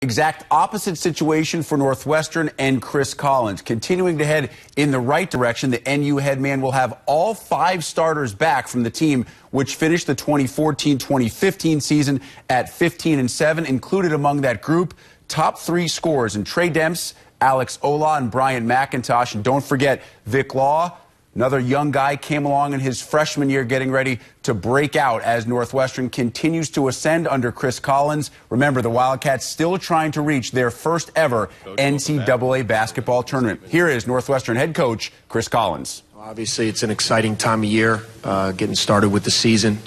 exact opposite situation for Northwestern and Chris Collins. Continuing to head in the right direction, the NU head man will have all 5 starters back from the team, which finished the 2014-2015 season at 15-7. Included among that group, top 3 scorers in Trey Demps, Alex Olas, and Brian McIntosh. And don't forget Vic Law. Another young guy came along in his freshman year, getting ready to break out as Northwestern continues to ascend under Chris Collins. Remember, the Wildcats still trying to reach their first ever NCAA basketball tournament. Here is Northwestern head coach Chris Collins. Obviously, it's an exciting time of year, getting started with the season.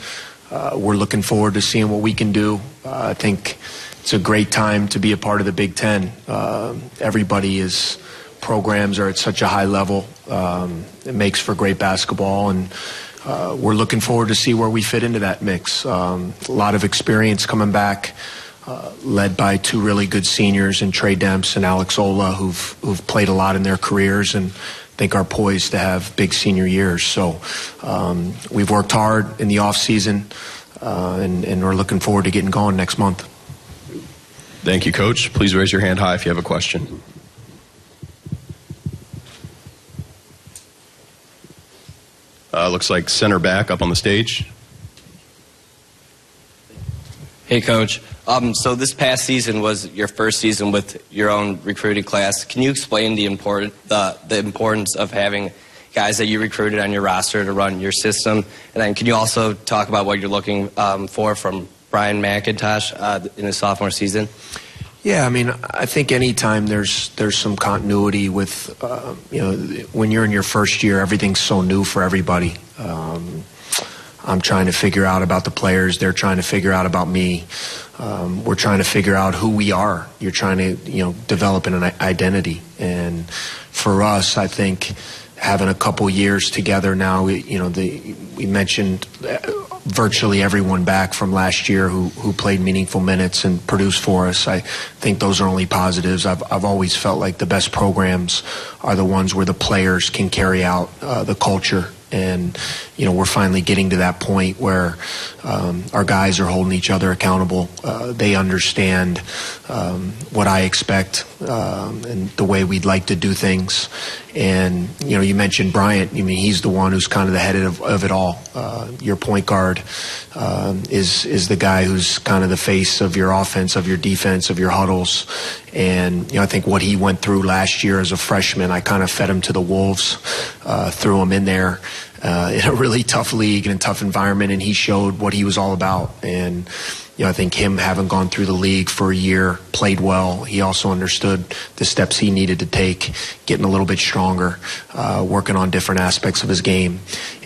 We're looking forward to seeing what we can do. I think it's a great time to be a part of the Big Ten. Programs are at such a high level. It makes for great basketball, and we're looking forward to see where we fit into that mix. A lot of experience coming back, led by 2 really good seniors in Trey Demps and Alex Olas, who've played a lot in their careers and I think are poised to have big senior years. So we've worked hard in the off season, and we're looking forward to getting going next month. Thank you, Coach. Please raise your hand high if you have a question. Looks like center back up on the stage. Hey, Coach. So this past season was your first season with your own recruiting class. Can you explain the importance of having guys that you recruited on your roster to run your system? And then can you also talk about what you're looking for from Brian McIntosh in his sophomore season? Yeah, I mean, I think anytime there's some continuity with, when you're in your first year, everything's so new for everybody. I'm trying to figure out about the players. They're trying to figure out about me. We're trying to figure out who we are. You're trying to, develop an identity. And for us, I think having a couple years together now, we mentioned virtually everyone back from last year who played meaningful minutes and produced for us. I think those are only positives. I've always felt like the best programs are the ones where the players can carry out the culture. And, we're finally getting to that point where our guys are holding each other accountable. They understand what I expect and the way we'd like to do things. And, you mentioned Bryant. I mean, he's the one who's kind of the head of it all. Your point guard is the guy who's kind of the face of your offense, of your defense, of your huddles. And, I think what he went through last year as a freshman, I kind of fed him to the wolves, threw him in there in a really tough league and a tough environment, and he showed what he was all about. And I think him having gone through the league for a year, played well. He also understood the steps he needed to take, getting a little bit stronger, working on different aspects of his game.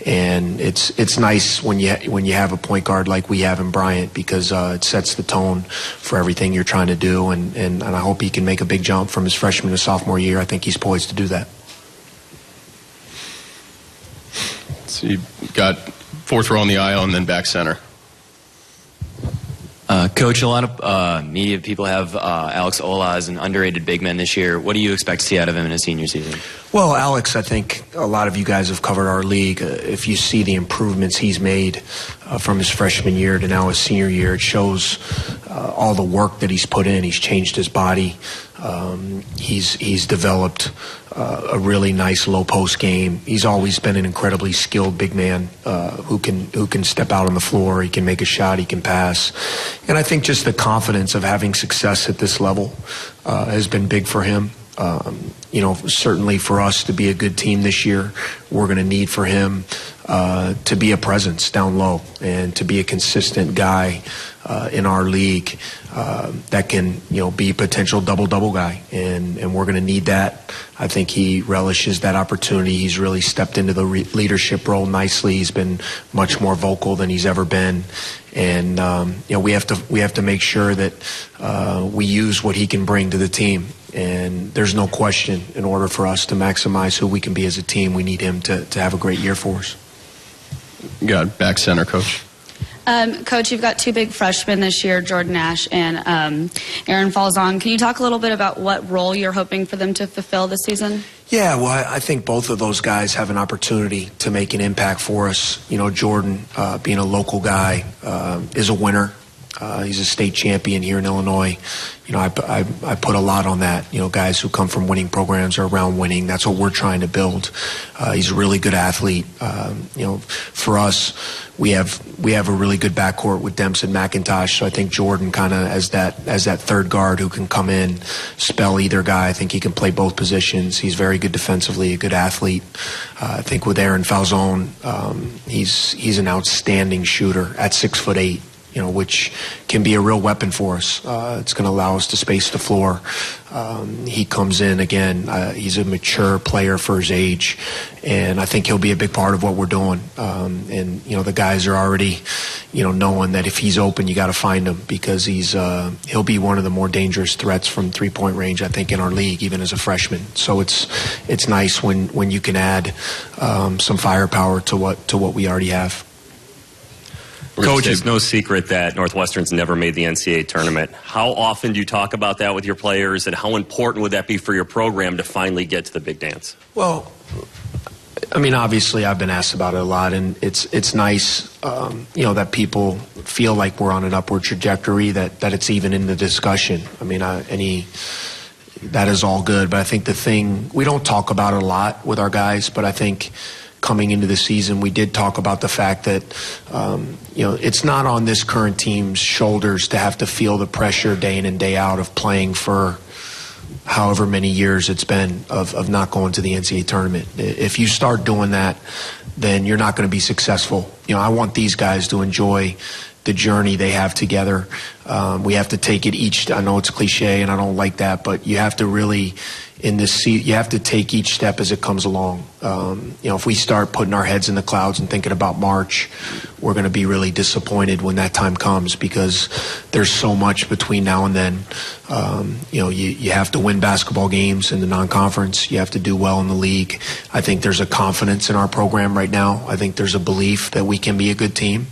And it's nice when you have a point guard like we have in Bryant, because it sets the tone for everything you're trying to do. And I hope he can make a big jump from his freshman to sophomore year. I think he's poised to do that. So you got 4th row on the aisle and then back center. Coach, a lot of media people have Alex Olas as an underrated big man this year. What do you expect to see out of him in his senior season? Well, Alex, I think a lot of you guys have covered our league. If you see the improvements he's made from his freshman year to now his senior year, it shows all the work that he's put in. He's changed his body. He's developed a really nice low post game. He's always been an incredibly skilled big man who can step out on the floor. He can make a shot. He can pass. And I think just the confidence of having success at this level has been big for him. Certainly for us to be a good team this year, we're going to need for him to be a presence down low and to be a consistent guy in our league that can, be a potential double-double guy. And we're going to need that. I think he relishes that opportunity. He's really stepped into the leadership role nicely. He's been much more vocal than he's ever been. And, we have to make sure that we use what he can bring to the team. And there's no question, in order for us to maximize who we can be as a team, we need him to have a great year for us. You got back center, Coach. Coach, you've got 2 big freshmen this year, Jordan Ash and Aaron Falzon. Can you talk a little bit about what role you're hoping for them to fulfill this season? Yeah, well, I think both of those guys have an opportunity to make an impact for us. Jordan, being a local guy, is a winner. He's a state champion here in Illinois. You know, I put a lot on that. You know, guys who come from winning programs are around winning. That's what we're trying to build. He's a really good athlete. You know, for us, we have a really good backcourt with Demps and McIntosh. So I think Jordan kind of as that third guard who can come in, spell either guy. I think he can play both positions. He's very good defensively, a good athlete. I think with Aaron Falzone, he's an outstanding shooter at 6'8". You know, which can be a real weapon for us. It's going to allow us to space the floor. He comes in again. He's a mature player for his age, and I think he'll be a big part of what we're doing. And you know, the guys are already, you know, knowing that if he's open, you got to find him because he'll be one of the more dangerous threats from 3-point range, I think, in our league, even as a freshman. So it's nice when you can add some firepower to what we already have. Coach, it's no secret that Northwestern's never made the NCAA tournament. How often do you talk about that with your players, and how important would that be for your program to finally get to the big dance? Well, I mean, obviously I've been asked about it a lot, and it's nice, you know, that people feel like we're on an upward trajectory, that it's even in the discussion. I mean, that is all good, but I think the thing, we don't talk about it a lot with our guys, but I think coming into the season, we did talk about the fact that, you know, it's not on this current team's shoulders to have to feel the pressure day in and day out of playing for however many years it's been of not going to the NCAA tournament. If you start doing that, then you're not going to be successful. You know, I want these guys to enjoy the journey they have together. We have to take it each, I know it's cliche and I don't like that, but you have to really, you have to take each step as it comes along. You know, if we start putting our heads in the clouds and thinking about March, we're going to be really disappointed when that time comes because there's so much between now and then. You know, you have to win basketball games in the non-conference. You have to do well in the league. I think there's a confidence in our program right now. I think there's a belief that we can be a good team.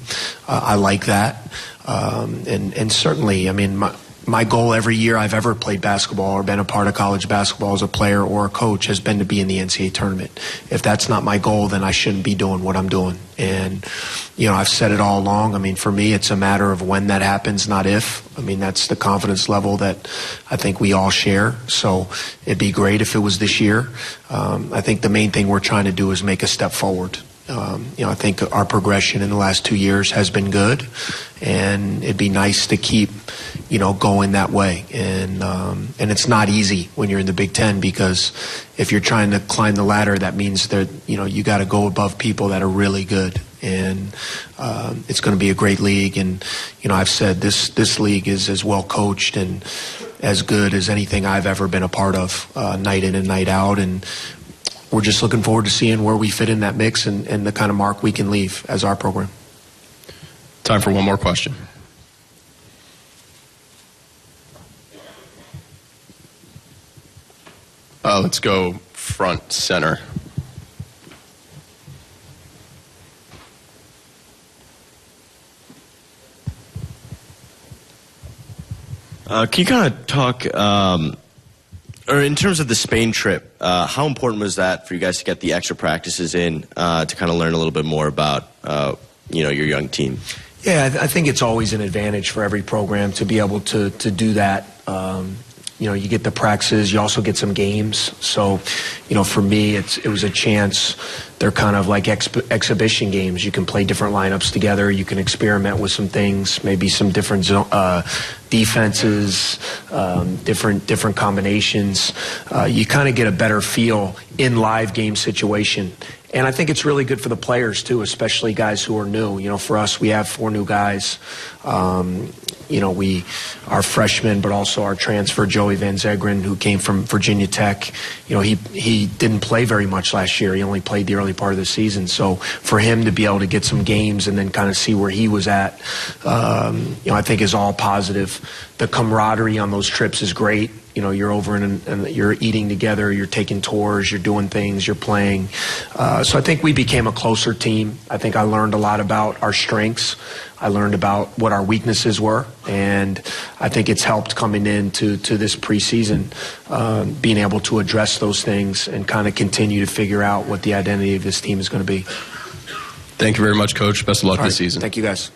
I like that. And certainly, I mean, my goal every year I've ever played basketball or been a part of college basketball as a player or a coach has been to be in the NCAA tournament. If that's not my goal, then I shouldn't be doing what I'm doing. And, you know, I've said it all along. I mean, for me, it's a matter of when that happens, not if. I mean, that's the confidence level that I think we all share. So it'd be great if it was this year. I think the main thing we're trying to do is make a step forward. You know, I think our progression in the last 2 years has been good, and it'd be nice to keep, you know, going that way. And it's not easy when you're in the Big Ten because if you're trying to climb the ladder, that means that, you know, you got to go above people that are really good. And it's going to be a great league. And, you know, I've said this league is as well coached and as good as anything I've ever been a part of, night in and night out. And we're just looking forward to seeing where we fit in that mix and the kind of mark we can leave as our program. Time for one more question. Let's go front center. Can you kind of talk, or in terms of the Spain trip, how important was that for you guys to get the extra practices in to kind of learn a little bit more about, you know, your young team? Yeah, I think it's always an advantage for every program to be able to do that. You know, you get the practices, you also get some games. So, you know, for me, it was a chance. They're kind of like exhibition games. You can play different lineups together. You can experiment with some things, maybe some different defenses, different combinations. You kind of get a better feel in live game situation. And I think it's really good for the players, too, especially guys who are new. You know, for us, we have 4 new guys. You know, our freshmen, but also our transfer, Joey Van Zegren, who came from Virginia Tech. You know, he didn't play very much last year. He only played the early part of the season. So for him to be able to get some games and then kind of see where he was at, you know, I think is all positive. The camaraderie on those trips is great. You know, you're over and you're eating together, you're taking tours, you're doing things, you're playing. So I think we became a closer team. I think I learned a lot about our strengths. I learned about what our weaknesses were, and I think it's helped coming into this preseason, being able to address those things and kind of continue to figure out what the identity of this team is going to be. Thank you very much, Coach. Best of luck this season. Thank you, guys.